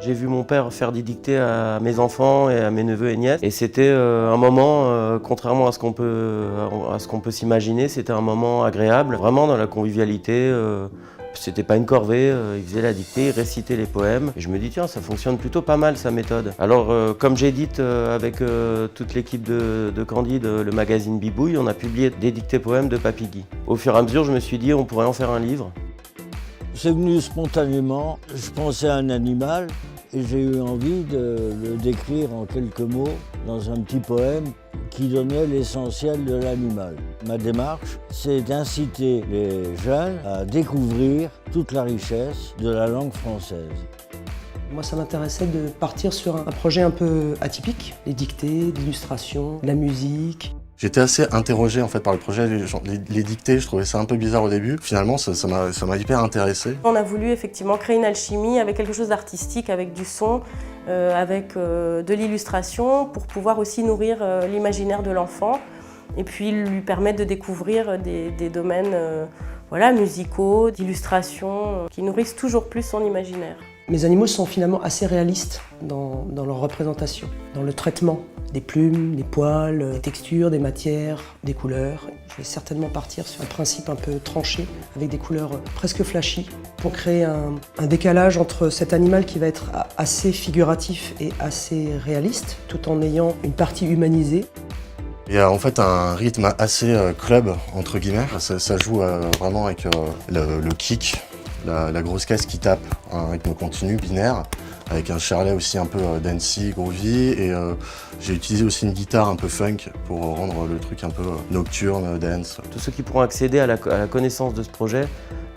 J'ai vu mon père faire des dictées à mes enfants et à mes neveux et nièces. Et c'était un moment, contrairement à ce qu'on peut s'imaginer, c'était un moment agréable, vraiment dans la convivialité. C'était pas une corvée, il faisait la dictée, il récitait les poèmes. Et je me dis, tiens, ça fonctionne plutôt pas mal sa méthode. Alors, comme j'édite avec toute l'équipe de Candide, le magazine Bibouille, on a publié des dictées poèmes de Papy Guy. Au fur et à mesure, je me suis dit, on pourrait en faire un livre. C'est venu spontanément, je pensais à un animal et j'ai eu envie de le décrire en quelques mots dans un petit poème qui donnait l'essentiel de l'animal. Ma démarche, c'est d'inciter les jeunes à découvrir toute la richesse de la langue française. Moi, ça m'intéressait de partir sur un projet un peu atypique, les dictées, l'illustration, la musique. J'étais assez interrogé en fait par le projet, les dictées, je trouvais ça un peu bizarre au début. Finalement, ça m'a hyper intéressé. On a voulu effectivement créer une alchimie avec quelque chose d'artistique, avec du son, avec de l'illustration, pour pouvoir aussi nourrir l'imaginaire de l'enfant et puis lui permettre de découvrir des domaines voilà, musicaux, d'illustration, qui nourrissent toujours plus son imaginaire. Mes animaux sont finalement assez réalistes dans leur représentation, dans le traitement des plumes, des poils, des textures, des matières, des couleurs. Je vais certainement partir sur un principe un peu tranché, avec des couleurs presque flashy, pour créer un décalage entre cet animal qui va être assez figuratif et assez réaliste, tout en ayant une partie humanisée. Il y a en fait un rythme assez club, entre guillemets. Ça joue vraiment avec le kick. La grosse caisse qui tape, un rythme continu, binaire, avec un charlet aussi un peu dancey, groovy, et j'ai utilisé aussi une guitare un peu funk pour rendre le truc un peu nocturne, dance. Tous ceux qui pourront accéder à la connaissance de ce projet,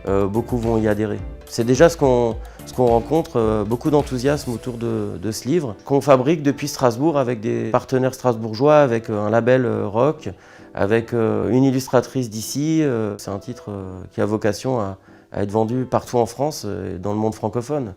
beaucoup vont y adhérer. C'est déjà ce qu'on rencontre, beaucoup d'enthousiasme autour de ce livre, qu'on fabrique depuis Strasbourg avec des partenaires strasbourgeois, avec un label rock, avec une illustratrice d'ici. C'est un titre qui a vocation à être vendu partout en France et dans le monde francophone.